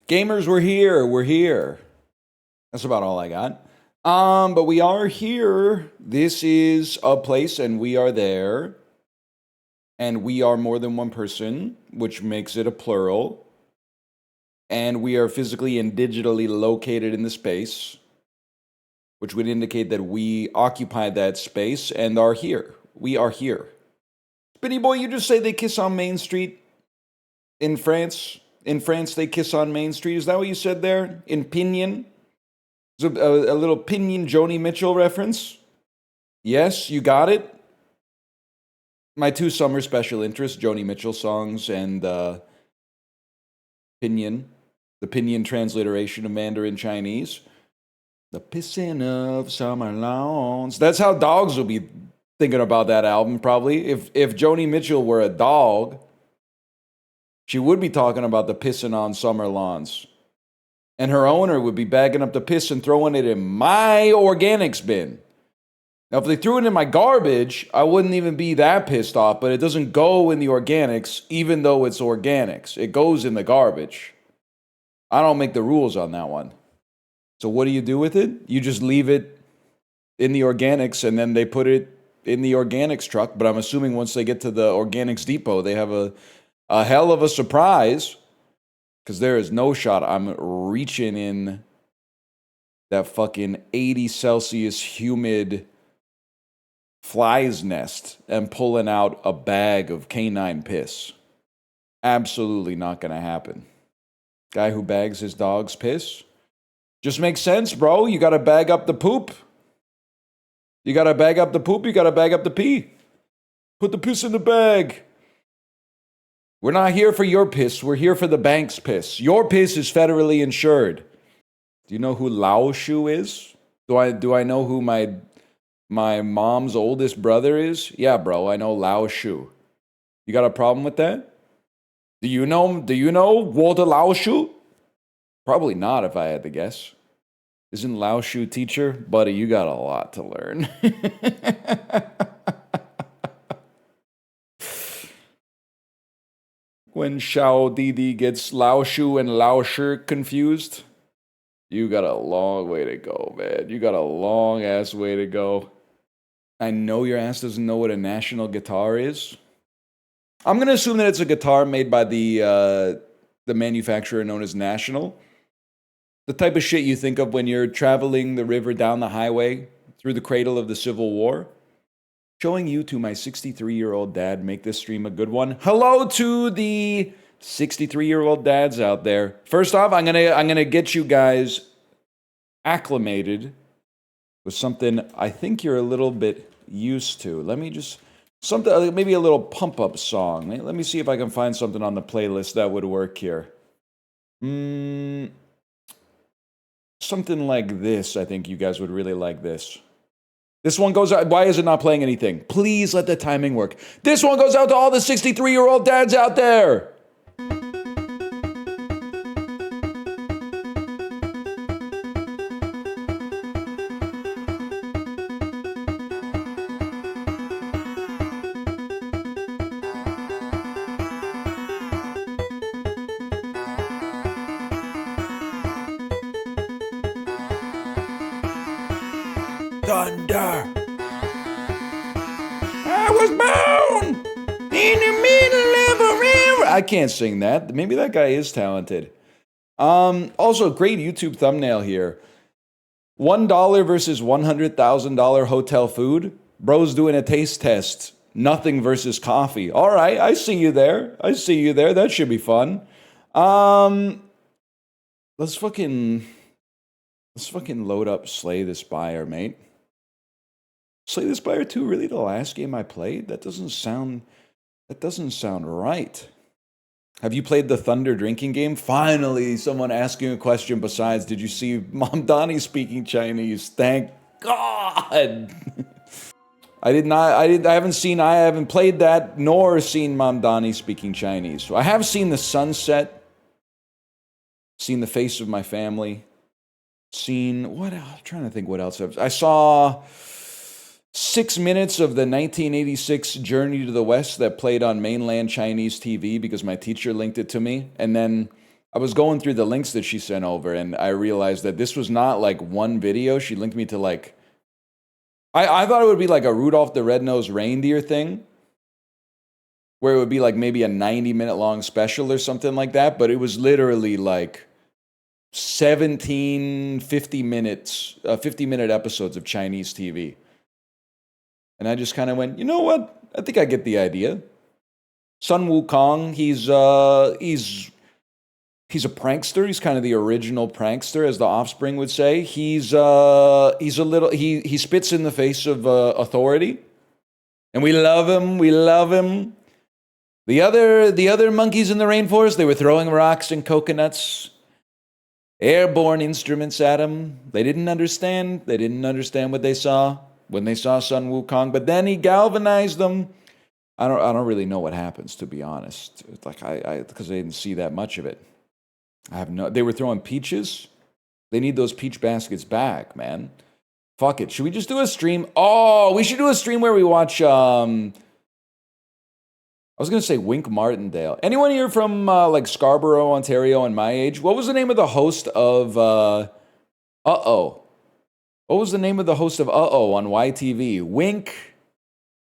Gamers, we're here. We're here. That's about all I got. But we are here. This is a place, and we are there. And we are more than one person, which makes it a plural. And we are physically and digitally located in the space, which would indicate that we occupy that space and are here. We are here. Spitty boy, you just say they kiss on Main Street in France? In France, they kiss on Main Street. Is that what you said there? In Pinion? Is it a little Pinion Joni Mitchell reference? Yes, you got it. My two summer special interests, Joni Mitchell songs and Pinion, the Pinion transliteration of Mandarin Chinese. The pissing of summer lawns. That's how dogs will be thinking about that album, probably. If Joni Mitchell were a dog, she would be talking about the pissing on summer lawns. And her owner would be bagging up the piss and throwing it in my organics bin. Now, if they threw it in my garbage, I wouldn't even be that pissed off, but it doesn't go in the organics, even though it's organics. It goes in the garbage. I don't make the rules on that one. So what do you do with it? You just leave it in the organics, and then they put it in the organics truck. But I'm assuming once they get to the organics depot, they have a hell of a surprise, because there is no shot I'm reaching in that fucking 80 Celsius humid fly's nest and pulling out a bag of canine piss. Absolutely not going to happen. Guy who bags his dog's piss. Just makes sense, bro. You got to bag up the poop. You got to bag up the poop. You got to bag up the pee. Put the piss in the bag. We're not here for your piss. We're here for the bank's piss. Your piss is federally insured. Do you know who Lao Shu is? Do I know who my mom's oldest brother is? Yeah, bro, I know Lao Shu. You got a problem with that? Do you know Walter Lao Shu? Probably not, if I had to guess. Isn't Lao Shu teacher? Buddy, you got a lot to learn. When Xiao Didi gets Lao Shu and Lao Shi confused, you got a long way to go, man. You got a long ass way to go. I know your ass doesn't know what a national guitar is. I'm going to assume that it's a guitar made by the manufacturer known as National. The type of shit you think of when you're traveling the river down the highway through the cradle of the Civil War. Showing you to my 63-year-old dad make this stream a good one. Hello to the 63-year-old dads out there. First off, I'm gonna get you guys acclimated with something I think you're a little bit used to. Let me just something maybe a little pump-up song. Let me see if I can find something on the playlist that would work here. Something like this. I think you guys would really like this. This one goes out. Why is it not playing anything? Please let the timing work. This one goes out to all the 63-year-old dads out there. Thunder. I was born in the middle of a river. I can't sing that. Maybe that guy is talented. Also, great YouTube thumbnail here. $1 versus $100,000 hotel food. Bro's doing a taste test. Nothing versus coffee. All right, I see you there. That should be fun. Let's fucking load up Slay the Spire, mate. Slay the Spire 2, really the last game I played? That doesn't sound right. Have you played the Thunder drinking game? Finally, someone asking a question besides, did you see Mom Donnie speaking Chinese? Thank God. I haven't played that nor seen Mom Donnie speaking Chinese. So I have seen the sunset, seen the face of my family, seen what else? I'm trying to think what else I saw 6 minutes of the 1986 Journey to the West that played on mainland Chinese TV because my teacher linked it to me. And then I was going through the links that she sent over, and I realized that this was not like one video. She linked me to like, I thought it would be like a Rudolph the Red-Nosed Reindeer thing, where it would be like maybe a 90-minute long special or something like that, but it was literally like 17 50-minute episodes of Chinese TV. And I just kind of went, you know what? I think I get the idea. Sun Wukong, he's a prankster. He's kind of the original prankster, as the Offspring would say. He spits in the face of authority, and we love him. We love him. The other monkeys in the rainforest, they were throwing rocks and coconuts, airborne instruments at him. They didn't understand. They didn't understand what they saw when they saw Sun Wukong. But then he galvanized them. I don't really know what happens, to be honest. It's like because I didn't see that much of it. They were throwing peaches. They need those peach baskets back, man. Fuck it. Should we just do a stream? Oh, we should do a stream where we watch, I was going to say Wink Martindale. Anyone here from like Scarborough, Ontario and my age? What was the name of the host of Uh-Oh? What was the name of the host of Uh-Oh on YTV? Wink.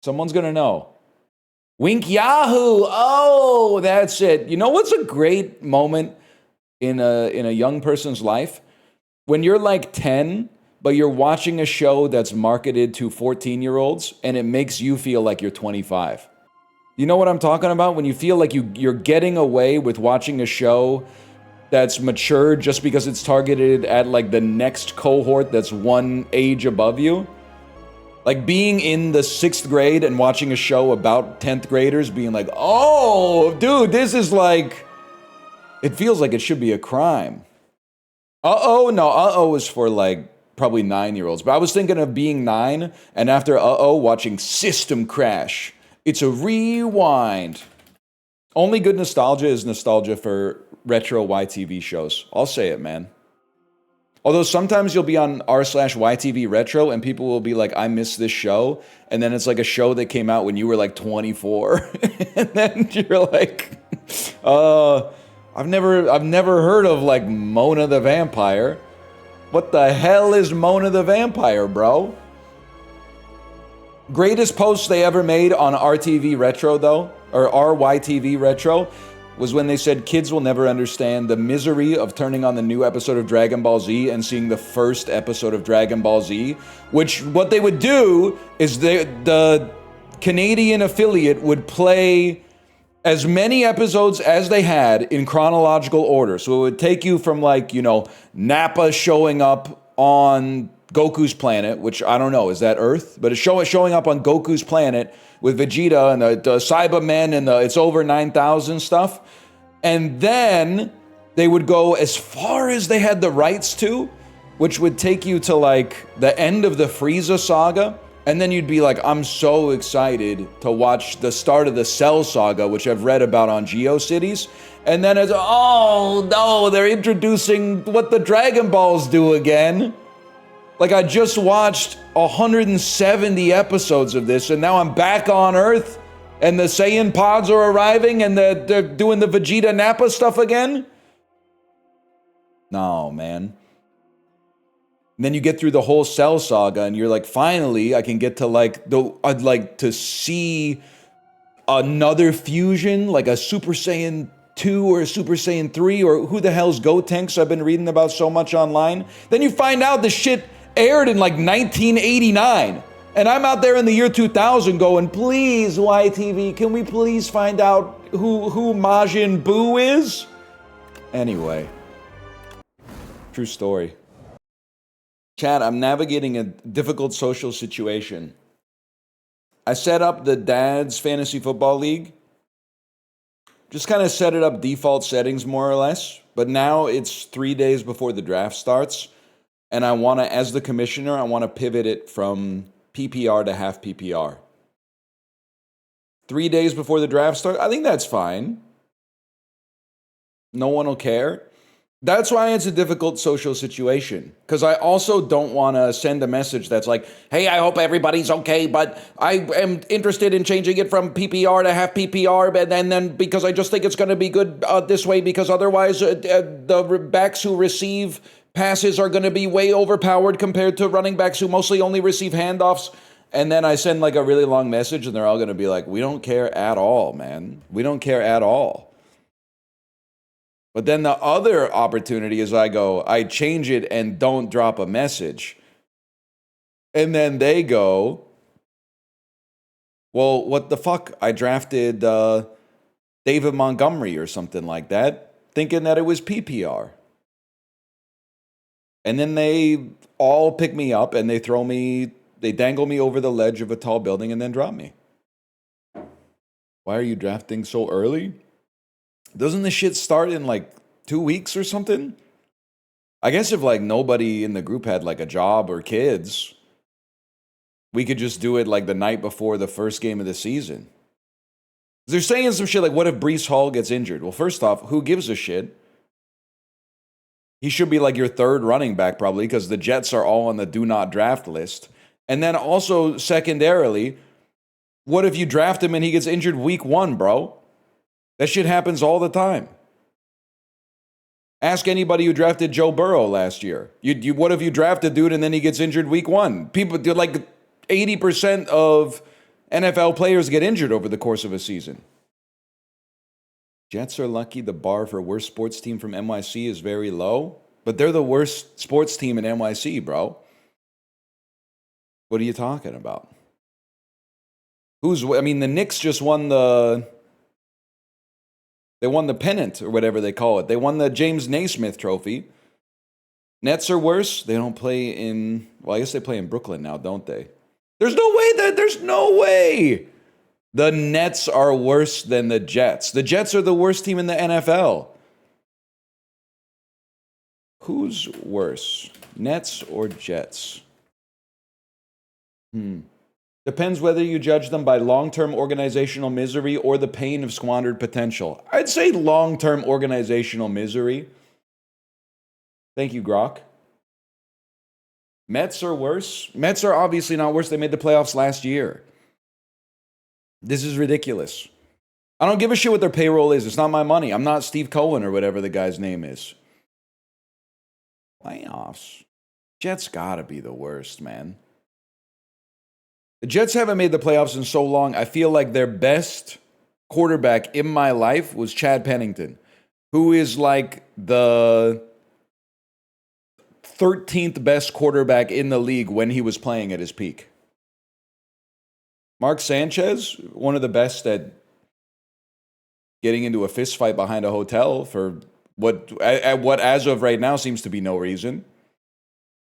Someone's going to know. Wink Yahoo. Oh, that's it. You know what's a great moment in a young person's life? When you're like 10, but you're watching a show that's marketed to 14-year-olds and it makes you feel like you're 25. You know what I'm talking about? When you feel like you're getting away with watching a show that's mature just because it's targeted at like the next cohort that's one age above you. Like being in the 6th grade and watching a show about 10th graders being like, oh, dude, this is like, it feels like it should be a crime. Uh-oh, no, Uh-oh is for like probably 9-year-olds. But I was thinking of being 9 and after Uh-Oh watching System Crash. It's a rewind. Only good nostalgia is nostalgia for retro YTV shows. I'll say it, man. Although sometimes you'll be on r/YTV Retro and people will be like, I miss this show. And then it's like a show that came out when you were like 24. And then you're like, I've never heard of like Mona the Vampire. What the hell is Mona the Vampire, bro? Greatest post they ever made on RTV Retro, though, or RYTV Retro, was when they said kids will never understand the misery of turning on the new episode of Dragon Ball Z and seeing the first episode of Dragon Ball Z, which what they would do is the Canadian affiliate would play as many episodes as they had in chronological order. So it would take you from like, you know, Nappa showing up on Goku's planet, which I don't know, is that Earth? But it's showing up on Goku's planet with Vegeta and the Cybermen and the It's Over 9,000 stuff. And then they would go as far as they had the rights to, which would take you to like the end of the Frieza saga. And then you'd be like, I'm so excited to watch the start of the Cell saga, which I've read about on GeoCities. And then it's, oh no, they're introducing what the Dragon Balls do again. Like I just watched 170 episodes of this and now I'm back on Earth and the Saiyan pods are arriving and they're doing the Vegeta Nappa stuff again? No, man. And then you get through the whole Cell saga and you're like, finally, I can get to like, I'd like to see another fusion, like a Super Saiyan 2 or Super Saiyan 3 or who the hell's Gotenks I've been reading about so much online. Then you find out the shit aired in like 1989. And I'm out there in the year 2000 going, please, YTV, can we please find out who Majin Buu is? Anyway. True story. Chat, I'm navigating a difficult social situation. I set up the Dad's Fantasy Football League. Just kind of set it up default settings more or less. But now it's 3 days before the draft starts. And I want to, as the commissioner, I want to pivot it from PPR to half PPR. 3 days before the draft starts, I think that's fine. No one will care. That's why it's a difficult social situation. Because I also don't want to send a message that's like, hey, I hope everybody's okay, but I am interested in changing it from PPR to half PPR, and then because I just think it's going to be good this way, because otherwise the backs who receive passes are going to be way overpowered compared to running backs who mostly only receive handoffs. And then I send like a really long message, and they're all going to be like, we don't care at all, man. We don't care at all. But then the other opportunity is I change it and don't drop a message. And then they go, well, what the fuck? I drafted David Montgomery or something like that, thinking that it was PPR. And then they all pick me up and they dangle me over the ledge of a tall building and then drop me. Why are you drafting so early? Doesn't this shit start in like 2 weeks or something? I guess if like nobody in the group had like a job or kids, we could just do it like the night before the first game of the season. They're saying some shit like, what if Breece Hall gets injured? Well, first off, who gives a shit? He should be like your third running back probably, because the Jets are all on the do not draft list. And then also secondarily, what if you draft him and he gets injured week 1, bro? That shit happens all the time. Ask anybody who drafted Joe Burrow last year. What if you draft a dude and then he gets injured week 1? People do like 80% of NFL players get injured over the course of a season. Jets are lucky the bar for worst sports team from NYC is very low, but they're the worst sports team in NYC, bro. What are you talking about? The Knicks just won they won the pennant or whatever they call it. They won the James Naismith trophy. Nets are worse. They don't play in, well, I guess they play in Brooklyn now, don't they? There's no way. The Nets are worse than the Jets. The Jets are the worst team in the NFL. Who's worse, Nets or Jets? Depends whether you judge them by long-term organizational misery or the pain of squandered potential. I'd say long-term organizational misery. Thank you, Grok. Mets are worse. Mets are obviously not worse. They made the playoffs last year. This is ridiculous. I don't give a shit what their payroll is. It's not my money. I'm not Steve Cohen or whatever the guy's name is. Playoffs. Jets gotta be the worst, man. The Jets haven't made the playoffs in so long. I feel like their best quarterback in my life was Chad Pennington, who is like the 13th best quarterback in the league when he was playing at his peak. Mark Sanchez, one of the best at getting into a fist fight behind a hotel for what as of right now seems to be no reason.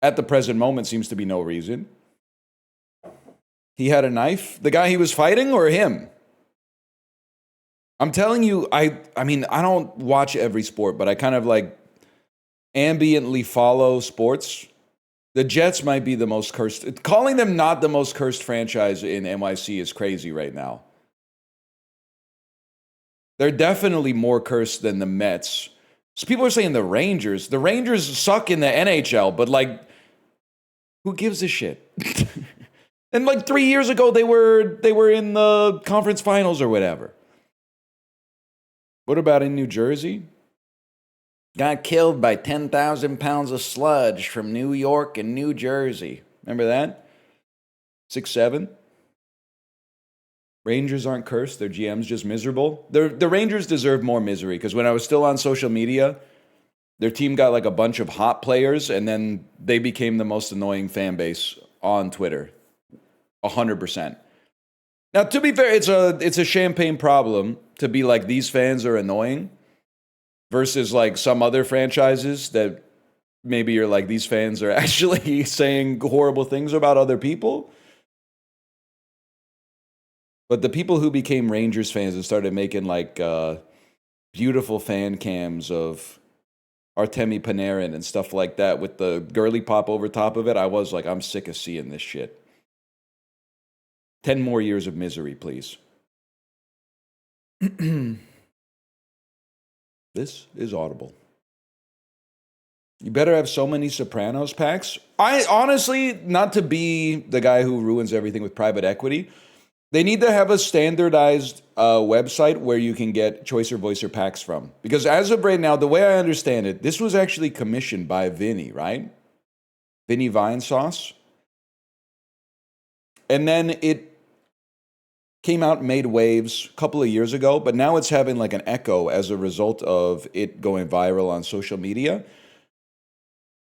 At the present moment seems to be no reason. He had a knife? The guy he was fighting or him? I'm telling you, I don't watch every sport, but I kind of like ambiently follow sports. The Jets might be the most cursed. Calling them not the most cursed franchise in NYC is crazy right now. They're definitely more cursed than the Mets. So people are saying the Rangers. The Rangers suck in the NHL, but like, who gives a shit? And like 3 years ago, they were in the conference finals or whatever. What about in New Jersey? Got killed by 10,000 pounds of sludge from New York and New Jersey. Remember that? 6-7. Rangers aren't cursed. Their GM's just miserable. The Rangers deserve more misery because when I was still on social media, their team got like a bunch of hot players and then they became the most annoying fan base on Twitter. 100%. Now, to be fair, it's a champagne problem to be like, these fans are annoying versus like some other franchises that maybe you're like, these fans are actually saying horrible things about other people. But the people who became Rangers fans and started making like beautiful fan cams of Artemi Panarin and stuff like that with the girly pop over top of it, I was like, I'm sick of seeing this shit. 10 more years of misery, please. This is Audible. You better have so many Sopranos packs. I honestly, not to be the guy who ruins everything with private equity, they need to have a standardized website where you can get Choicer Voicer packs from. Because as of right now, the way I understand it, this was actually commissioned by Vinny, right? Vinny Vine Sauce. And then it came out and made waves a couple of years ago, but now it's having like an echo as a result of it going viral on social media.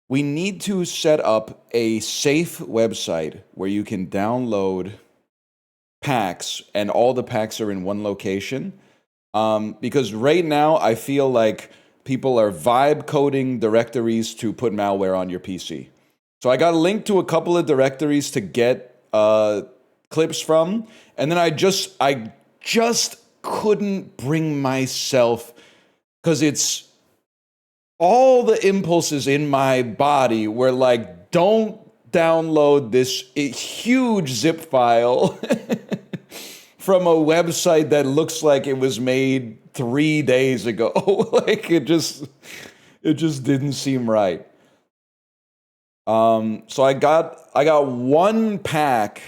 We need to set up a safe website where you can download packs and all the packs are in one location. Because right now I feel like people are vibe coding directories to put malware on your PC. So I got a link to a couple of directories to get clips from, and then I just couldn't bring myself, because it's all the impulses in my body were like, don't download this huge zip file from a website that looks like it was made 3 days ago. Like it just didn't seem right. So I got one pack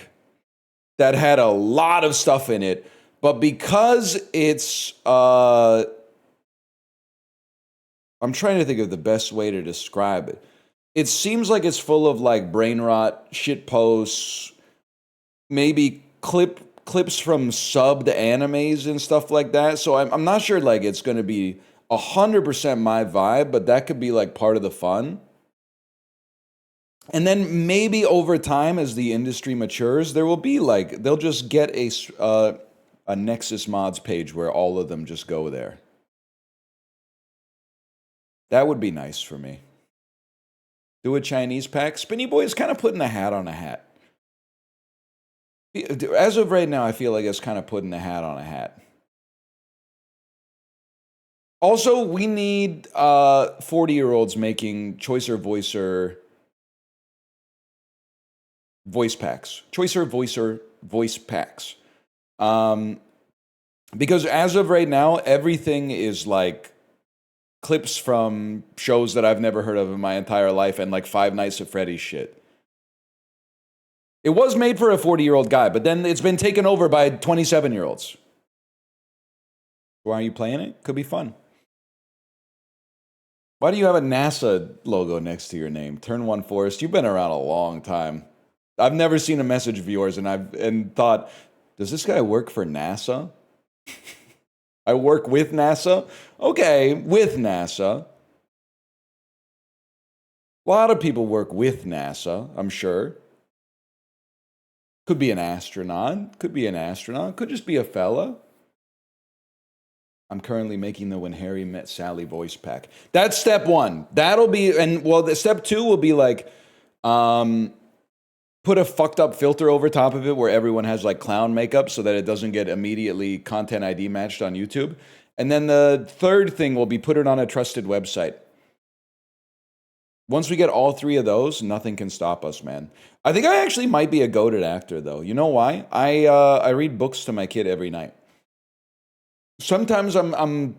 that had a lot of stuff in it, but because it's I'm trying to think of the best way to describe it. It seems like it's full of like brain rot, shit posts, maybe clips from subbed animes and stuff like that. So I'm not sure like it's going to be 100% my vibe, but that could be like part of the fun. And then maybe over time, as the industry matures, there will be like, they'll just get a Nexus Mods page where all of them just go there. That would be nice for me. Do a Chinese pack. Spinny Boy is kind of putting a hat on a hat. As of right now, I feel like it's kind of putting a hat on a hat. Also, we need 40-year-olds making Choicer Voicer voice packs. Choicer Voicer voice packs. Because as of right now, everything is like clips from shows that I've never heard of in my entire life and like Five Nights at Freddy's shit. It was made for a 40-year-old guy, but then it's been taken over by 27-year-olds. Why are you playing it? Could be fun. Why do you have a NASA logo next to your name? Turn One Forest. You've been around a long time. I've never seen a message of yours and thought, does this guy work for NASA? I work with NASA? Okay, with NASA. A lot of people work with NASA, I'm sure. Could be an astronaut. Could be an astronaut. Could just be a fella. I'm currently making the When Harry Met Sally voice pack. That's step one. That'll be, and well, the step two will be like, put a fucked up filter over top of it where everyone has like clown makeup so that it doesn't get immediately content ID matched on YouTube. And then the third thing will be put it on a trusted website. Once we get all three of those, nothing can stop us, man. I think I actually might be a goated actor, though. You know why? I read books to my kid every night. Sometimes I'm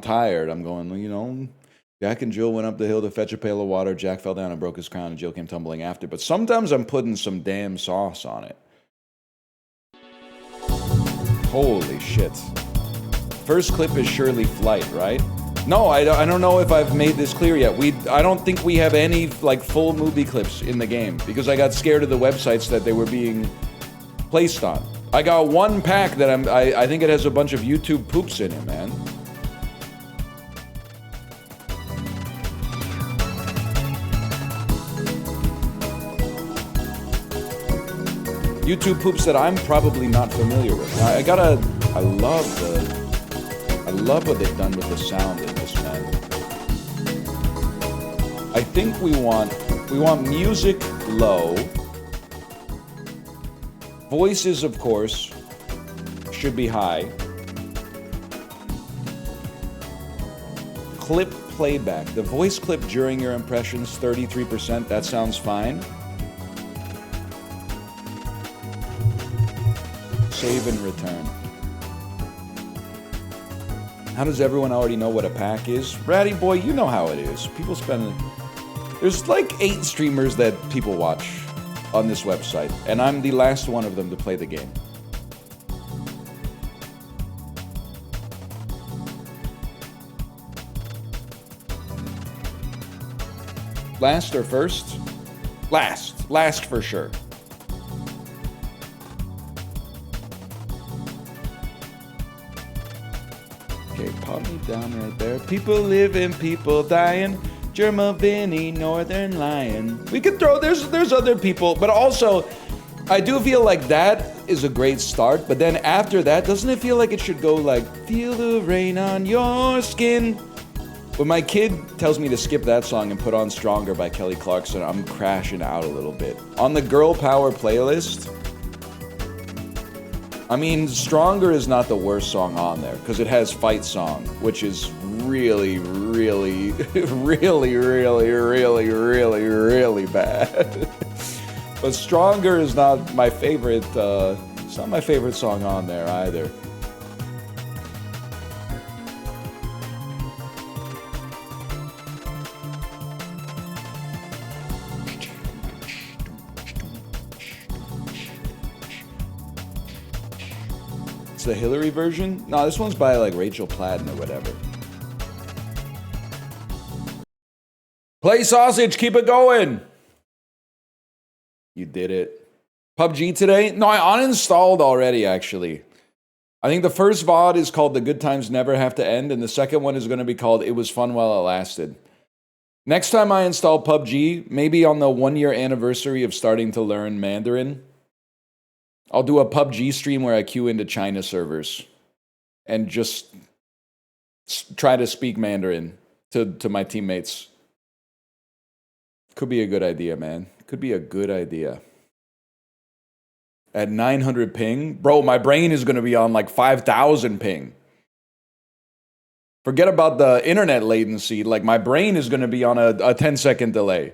tired. I'm going, Jack and Jill went up the hill to fetch a pail of water. Jack fell down and broke his crown, and Jill came tumbling after. But sometimes I'm putting some damn sauce on it. Holy shit. First clip is Shirley Flight, right? No, I don't know if I've made this clear yet. I don't think we have any like full movie clips in the game because I got scared of the websites that they were being placed on. I got one pack that I think it has a bunch of YouTube poops in it, man. YouTube poops that I'm probably not familiar with. I love what they've done with the sound in this, man. I think we want music low. Voices, of course, should be high. Clip playback. The voice clip during your impressions, 33%. That sounds fine. Save and return. How does everyone already know what a pack is? Ratty boy, you know how it is. People spend There's like 8 streamers that people watch on this website, and I'm the last one of them to play the game. Last or first? Last. Last for sure. Okay, pop me down right there. People living, people dying. Germavini, Northernlion. We could throw, there's other people, but also, I do feel like that is a great start, but then after that, doesn't it feel like it should go like, feel the rain on your skin? When my kid tells me to skip that song and put on Stronger by Kelly Clarkson, I'm crashing out a little bit. On the Girl Power playlist, I mean, Stronger is not the worst song on there, because it has Fight Song, which is really, really, really, really, really, really, really bad. But Stronger is not my favorite, it's not my favorite song on there either. It's the Hillary version? No, this one's by like Rachel Platten or whatever. Play sausage, keep it going. You did it. PUBG today? No, I uninstalled already, actually. I think the first VOD is called The Good Times Never Have to End, and the second one is going to be called It Was Fun While It Lasted. Next time I install PUBG, maybe on the 1-year anniversary of starting to learn Mandarin, I'll do a PUBG stream where I queue into China servers and just try to speak Mandarin to my teammates. Could be a good idea, man. Could be a good idea. At 900 ping? Bro, my brain is going to be on like 5,000 ping. Forget about the internet latency. Like, my brain is going to be on a 10-second delay.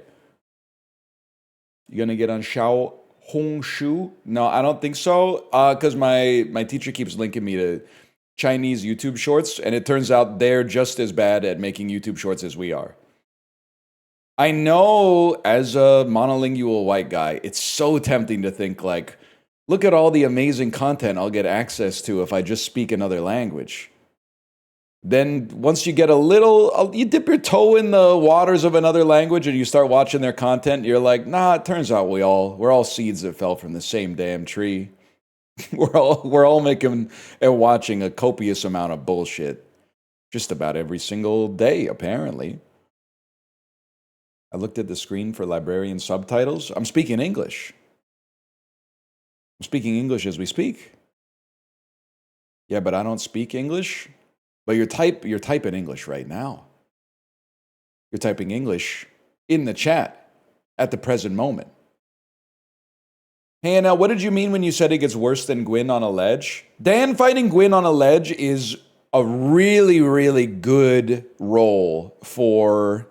You going to get on Xiao Hongshu? No, I don't think so. Because my teacher keeps linking me to Chinese YouTube shorts, and it turns out they're just as bad at making YouTube shorts as we are. I know, as a monolingual white guy, it's so tempting to think like, look at all the amazing content I'll get access to if I just speak another language. Then once you get a little, you dip your toe in the waters of another language and you start watching their content, you're like, nah, it turns out we're all seeds that fell from the same damn tree. We're all making and watching a copious amount of bullshit just about every single day, apparently. I looked at the screen for librarian subtitles. I'm speaking English. I'm speaking English as we speak. Yeah, but I don't speak English. But you're typing English right now. You're typing English in the chat at the present moment. Hey, now, what did you mean when you said it gets worse than Gwyn on a ledge? Dan fighting Gwyn on a ledge is a really, really good role for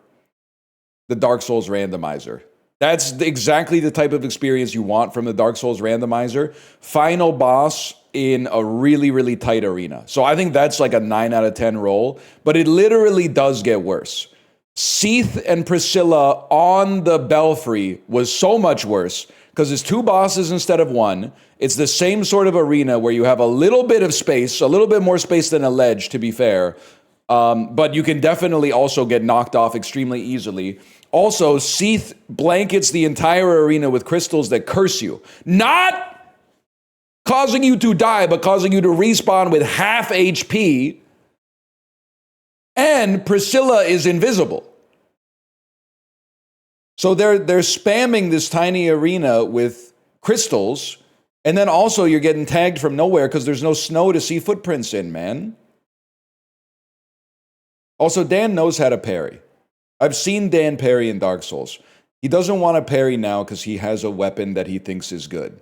the Dark Souls randomizer. That's exactly the type of experience you want from the Dark Souls randomizer. Final boss in a really, really tight arena. So I think that's like a 9 out of 10 roll, but it literally does get worse. Seath and Priscilla on the Belfry was so much worse because it's 2 bosses instead of 1. It's the same sort of arena where you have a little bit of space, a little bit more space than a ledge, to be fair. But you can definitely also get knocked off extremely easily. Also, Seath blankets the entire arena with crystals that curse you. Not causing you to die, but causing you to respawn with half HP. And Priscilla is invisible. So they're spamming this tiny arena with crystals, and then also you're getting tagged from nowhere because there's no snow to see footprints in, man. Also, Dan knows how to parry. I've seen Dan parry in Dark Souls. He doesn't want to parry now because he has a weapon that he thinks is good.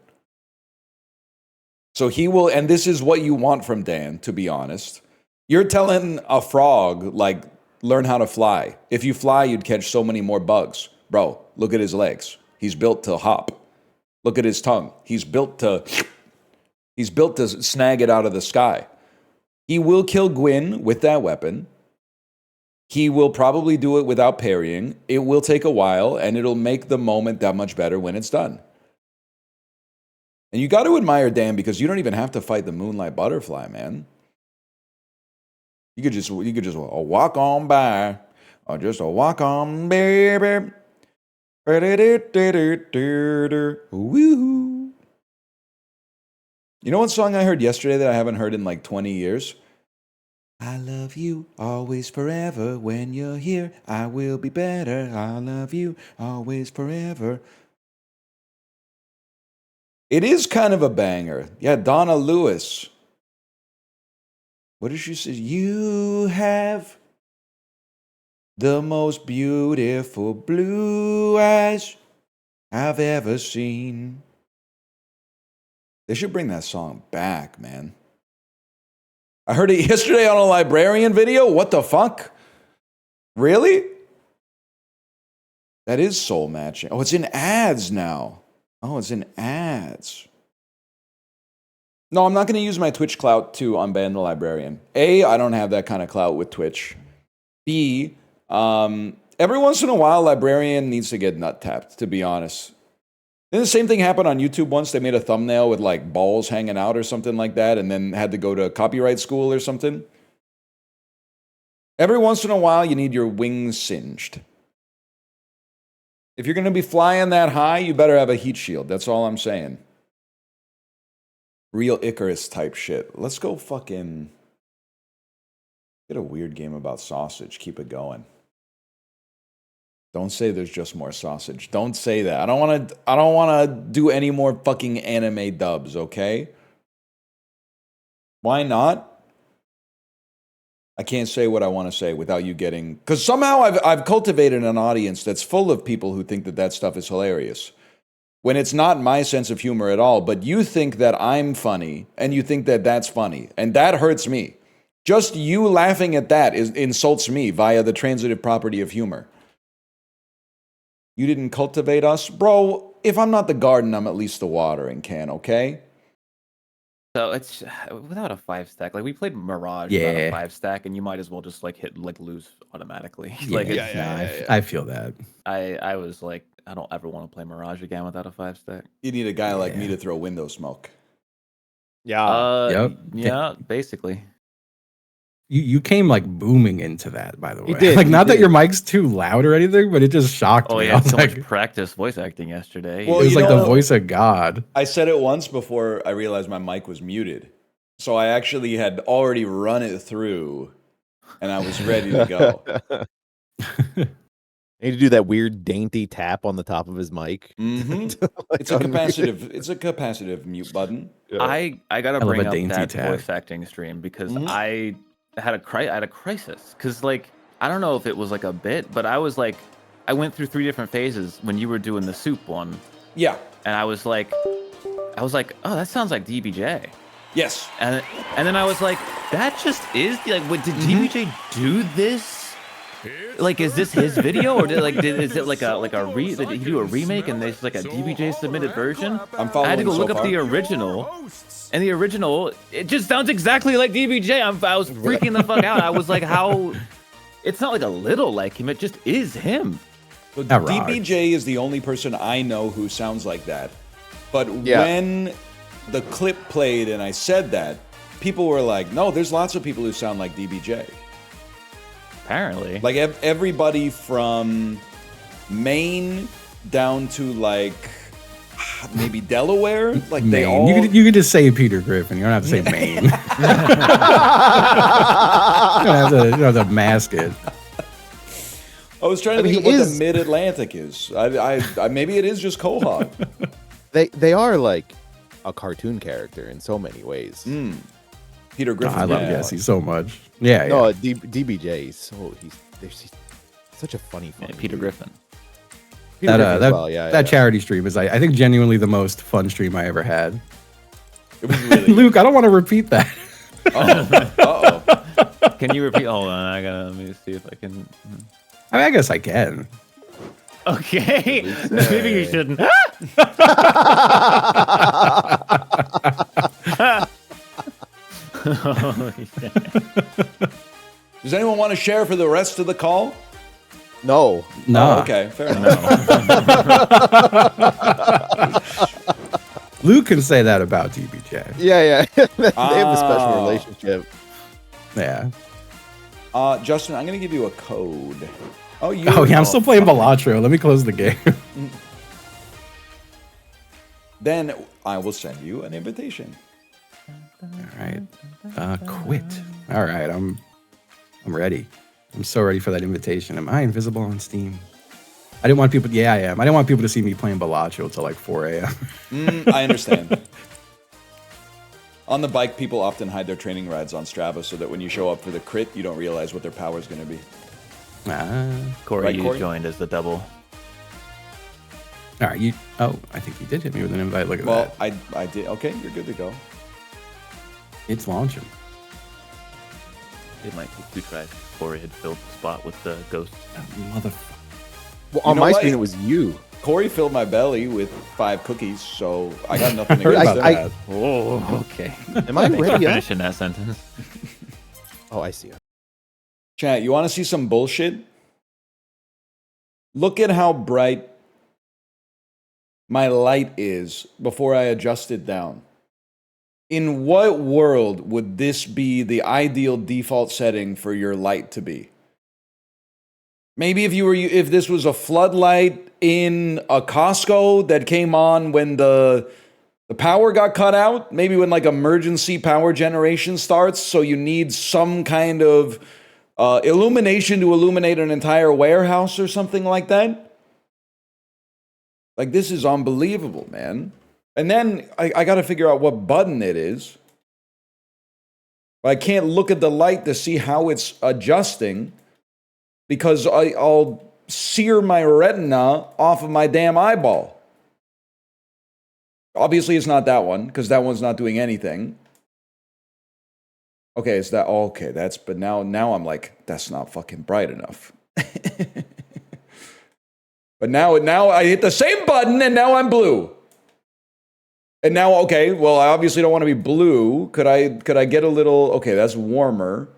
So he will, and this is what you want from Dan, to be honest. You're telling a frog, like, learn how to fly. If you fly, you'd catch so many more bugs. Bro, look at his legs. He's built to hop. Look at his tongue. He's built to snag it out of the sky. He will kill Gwyn with that weapon. He will probably do it without parrying. It will take a while, and it'll make the moment that much better when it's done. And you got to admire Dan because you don't even have to fight the Moonlight Butterfly, man. You could just walk on by, or just walk on, baby. Woo-hoo. You know what song I heard yesterday that I haven't heard in like 20 years? I love you always forever. When you're here, I will be better. I love you always forever. It is kind of a banger. Yeah, Donna Lewis. What did she say? You have the most beautiful blue eyes I've ever seen. They should bring that song back, man. I heard it yesterday on a Librarian video. What the fuck? Really? That is soul matching. Oh, it's in ads now. Oh, it's in ads. No, I'm not going to use my Twitch clout to unban the Librarian. A, I don't have that kind of clout with Twitch. B, every once in a while, Librarian needs to get nut tapped, to be honest. Then the same thing happened on YouTube once. They made a thumbnail with like balls hanging out or something like that and then had to go to copyright school or something. Every once in a while, you need your wings singed. If you're going to be flying that high, you better have a heat shield. That's all I'm saying. Real Icarus type shit. Let's go fucking get a weird game about sausage. Keep it going. Don't say there's just more sausage. Don't say that. I don't want to do any more fucking anime dubs, okay? Why not? I can't say what I want to say without you getting... Because somehow I've cultivated an audience that's full of people who think that stuff is hilarious. When it's not my sense of humor at all, but you think that I'm funny, and you think that that's funny, and that hurts me. Just you laughing at that insults me via the transitive property of humor. You didn't cultivate us? Bro, if I'm not the garden, I'm at least the watering can, okay? So it's without a 5-stack. Like we played Mirage without a 5-stack, and you might as well just like hit like lose automatically. I feel that. I was like, I don't ever want to play Mirage again without a 5-stack. You need a guy like me to throw window smoke. Yeah. Yeah, basically. You came like booming into that, by the way. You did, like, you not did. that your mic's too loud or anything, but it just shocked me. Oh I yeah, was so like, much practice voice acting yesterday. Well, it was you like know, the voice of God. I said it once before I realized my mic was muted. So I actually had already run it through, and I was ready to go. Need to do that weird dainty tap on the top of his mic. Mm-hmm. Like It's a capacitive. It's a capacitive mute button. Yeah. I gotta I love bring a up dainty that tap. voice acting stream because I had a crisis because like I don't know if it was like a bit, but I was like I went through 3 different phases when you were doing the soup one. Yeah. And I was like, oh, that sounds like DBJ. Yes. And then I was like, that just is like, wait, did DBJ do this? Like, is this his video or is it like did he do a remake and there's like a DBJ submitted version? I'm following. I had to go so look far. up the original, and the original it just sounds exactly like DBJ. I was freaking the fuck out. I was like, how? It's not like a little like him. It just is him. So DBJ is the only person I know who sounds like that. But Yeah. when the clip played and I said that, people were like, "No, there's lots of people who sound like DBJ." Apparently, Like everybody from Maine down to like maybe Delaware, like Maine. they all. You could just say Peter Griffin. You don't have to say Maine. you don't have to mask it. I was trying to I mean, think of he what is- the Mid-Atlantic is. I maybe it is just Quahog. They are like a cartoon character in so many ways. Peter Griffin. I love Jesse so much. Yeah, No, DBJ is he's such a funny Peter Griffin. Peter Griffin as That well, yeah. charity stream is, I think, genuinely the most fun stream I ever had. It was really Luke, I don't want to repeat that. Uh-oh. Can you repeat? Hold on, let me see if I can. I mean, I guess I can. Okay, maybe you shouldn't. Does anyone want to share for the rest of the call? No. No. Oh, okay, fair enough. Luke can say that about DBJ. Yeah. They have a special Ah. relationship. Yeah. Justin, I'm going to give you a code. Oh, you. Oh, yeah, I'm still playing Balatro. Let me close the game. Then I will send you an invitation. All right. Quit. All right, I'm ready. I'm so ready for that invitation. Am I invisible on Steam? I didn't want people. Yeah, I am. I didn't want people to see me playing Balatro till like 4 a.m. I understand. On the bike, people often hide their training rides on Strava so that when you show up for the crit, you don't realize what their power is going to be. Corey, Right, you Corey? joined as the double. All right, you. Oh, I think you did hit me with an invite. Look at Well, that. I did. Okay, you're good to go. It's launching. It might be 2 tries. Corey had filled the spot with the ghost. Motherfucker. Well, on know my what? screen, it was you. Corey filled my belly with 5 cookies, so I got nothing Heard against about him. that. Oh, okay. Am I Thanks for ready yet? finishing that sentence. Oh, I see. Chat, you want to see some bullshit? Look at how bright my light is before I adjust it down. In what world would this be the ideal default setting for your light to be? Maybe if this was a floodlight in a Costco that came on when the power got cut out, maybe when like emergency power generation starts, so you need some kind of illumination to illuminate an entire warehouse or something like that. Like, this is unbelievable, man. And then I got to figure out what button it is. But I can't look at the light to see how it's adjusting because I'll sear my retina off of my damn eyeball. Obviously, it's not that one because that one's not doing anything. Okay, it's that. Okay, but now I'm like, that's not fucking bright enough. But now I hit the same button and now I'm blue. And now, okay, well, I obviously don't want to be blue. Could I get a little, okay, that's warmer.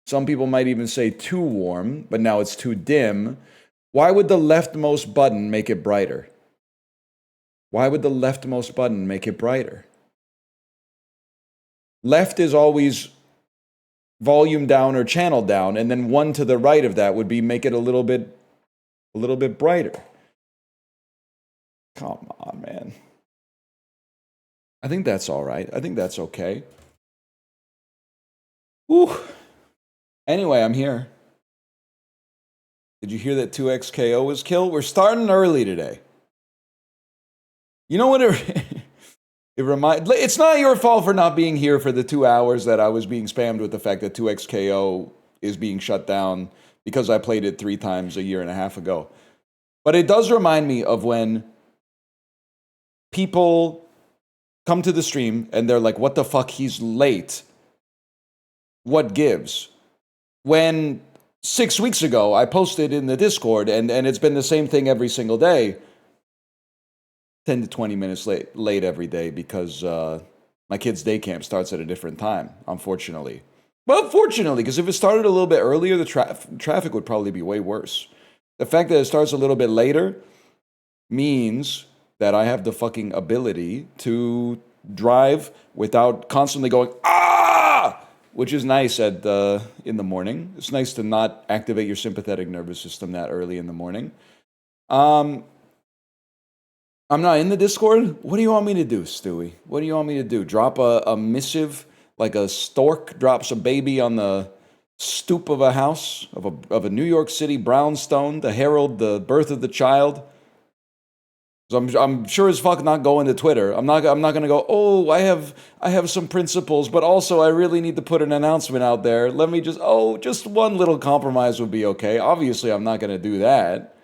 Some people might even say too warm, but now it's too dim. Why would the leftmost button make it brighter? Why would the leftmost button make it brighter? Left is always volume down or channel down, and then one to the right of that would be make it a little bit brighter. Come on, man. I think that's all right. I think that's okay. Whew. Anyway, I'm here. Did you hear that 2XKO was killed? We're starting early today. You know what it's not your fault for not being here for the 2 hours that I was being spammed with the fact that 2XKO is being shut down because I played it 3 times a year and a half ago. But it does remind me of when people come to the stream and they're like, what the fuck, he's late. What gives? When 6 weeks ago I posted in the Discord and it's been the same thing every single day. 10 to 20 minutes late every day because my kid's day camp starts at a different time, unfortunately. Well, fortunately, because if it started a little bit earlier, the traffic would probably be way worse. The fact that it starts a little bit later means that I have the fucking ability to drive without constantly going, which is nice in the morning. It's nice to not activate your sympathetic nervous system that early in the morning. I'm not in the Discord. What do you want me to do, Stewie? What do you want me to do? Drop a missive like a stork drops a baby on the stoop of a house of a New York City brownstone to herald the birth of the child? So I'm sure as fuck not going to Twitter. I'm not going to go, oh, I have some principles, but also I really need to put an announcement out there. Let me just one little compromise would be okay. Obviously, I'm not going to do that.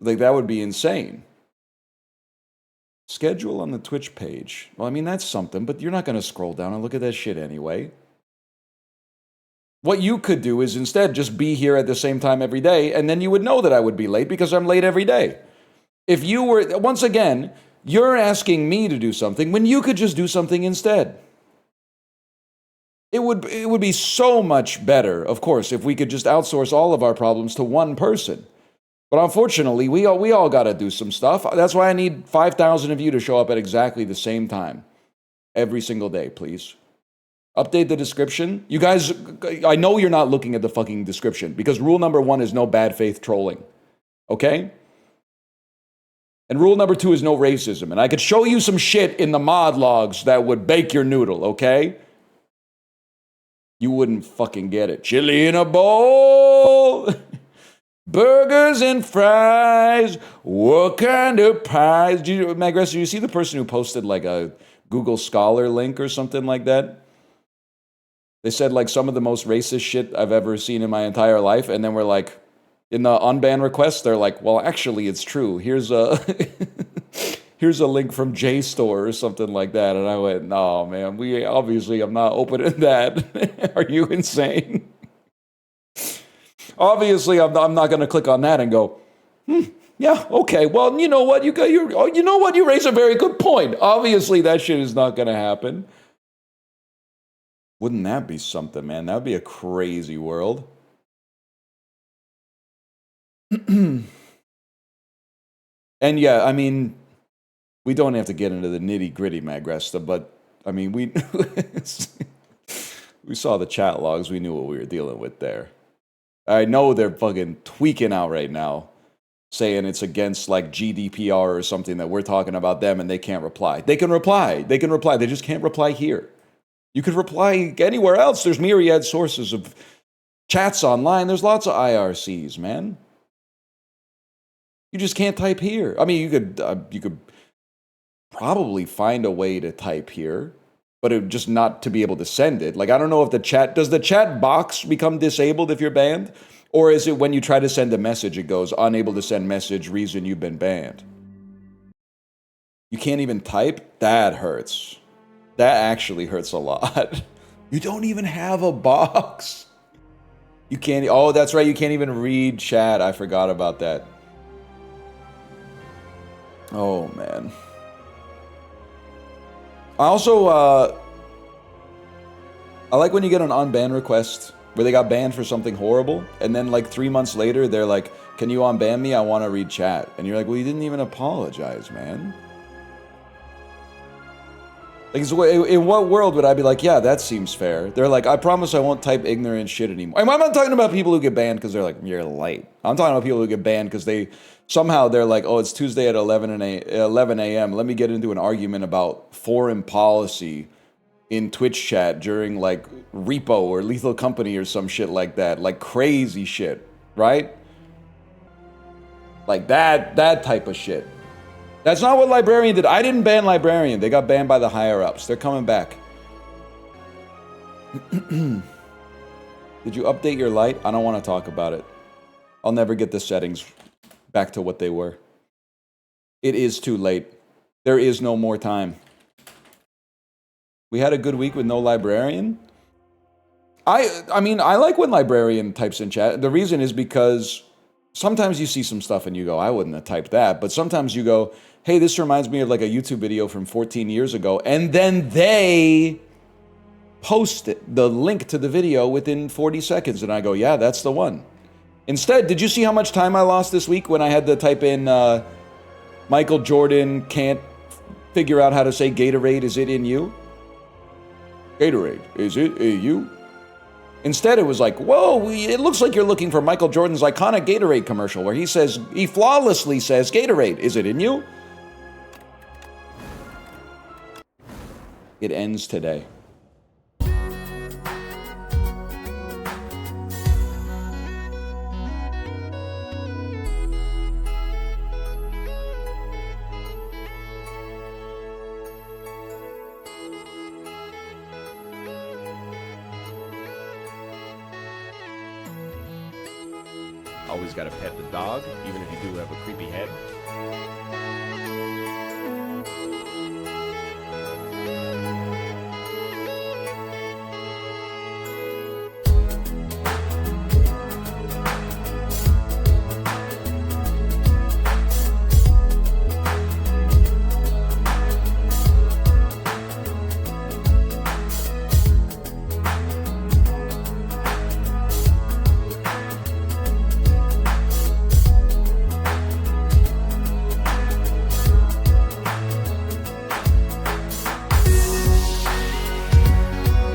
Like, that would be insane. Schedule on the Twitch page. Well, I mean, that's something, but you're not going to scroll down and look at that shit anyway. What you could do is instead just be here at the same time every day, and then you would know that I would be late because I'm late every day. If you were, once again, you're asking me to do something when you could just do something instead. It would be so much better, of course, if we could just outsource all of our problems to one person. But unfortunately, we all got to do some stuff. That's why I need 5,000 of you to show up at exactly the same time every single day, please. Update the description. You guys, I know you're not looking at the fucking description because rule number 1 is no bad faith trolling. Okay? And rule number 2 is no racism. And I could show you some shit in the mod logs that would bake your noodle, okay? You wouldn't fucking get it. Chili in a bowl. Burgers and fries. What kind of pies? Magress, did you see the person who posted like a Google Scholar link or something like that? They said like some of the most racist shit I've ever seen in my entire life. And then we're like, in the unban request, they're like, well, actually, it's true. Here's a here's a link from JSTOR or something like that. And I went, no, man, I'm not opening that. Are you insane? Obviously, I'm not going to click on that and go, yeah, okay. Well, you know what? You raise a very good point. Obviously, that shit is not going to happen. Wouldn't that be something, man? That would be a crazy world. And yeah, I mean, we don't have to get into the nitty-gritty, Magresta, but I mean, we saw the chat logs. We knew what we were dealing with there. I know they're fucking tweaking out right now, saying it's against like GDPR or something that we're talking about them and they can't reply. They can reply. They just can't reply here. You could reply anywhere else. There's myriad sources of chats online. There's lots of IRCs, man. You just can't type here. I mean, you could probably find a way to type here, but it just not to be able to send it. Like, I don't know if does the chat box become disabled if you're banned? Or is it when you try to send a message, it goes unable to send message, reason you've been banned? You can't even type? That hurts. That actually hurts a lot. You don't even have a box. You can't, oh, that's right, you can't even read chat. I forgot about that. Oh, man. I also, I like when you get an unban request where they got banned for something horrible, and then like 3 months later, they're like, can you unban me? I want to read chat. And you're like, well, you didn't even apologize, man. Like, in what world would I be like, yeah, that seems fair? They're like, I promise I won't type ignorant shit anymore. And I'm not talking about people who get banned because they're like, you're late. I'm talking about people who get banned because they're like, oh, it's Tuesday at 11 a.m. Let me get into an argument about foreign policy in Twitch chat during like Repo or Lethal Company or some shit like that. Like crazy shit, right? Like that type of shit. That's not what Librarian did. I didn't ban Librarian. They got banned by the higher-ups. They're coming back. Did you update your light? I don't want to talk about it. I'll never get the settings back to what they were. It is too late. There is no more time. We had a good week with no Librarian. I mean, I like when Librarian types in chat. The reason is because sometimes you see some stuff and you go, I wouldn't have typed that. But sometimes you go, hey, this reminds me of like a YouTube video from 14 years ago. And then they post the link to the video within 40 seconds. And I go, yeah, that's the one. Instead, did you see how much time I lost this week when I had to type in Michael Jordan can't figure out how to say Gatorade, is it in you? Gatorade, is it in you? Instead, it was like, whoa, it looks like you're looking for Michael Jordan's iconic Gatorade commercial where he flawlessly says, Gatorade, is it in you? It ends today. Always gotta pet the dog, even if you do have a creepy head.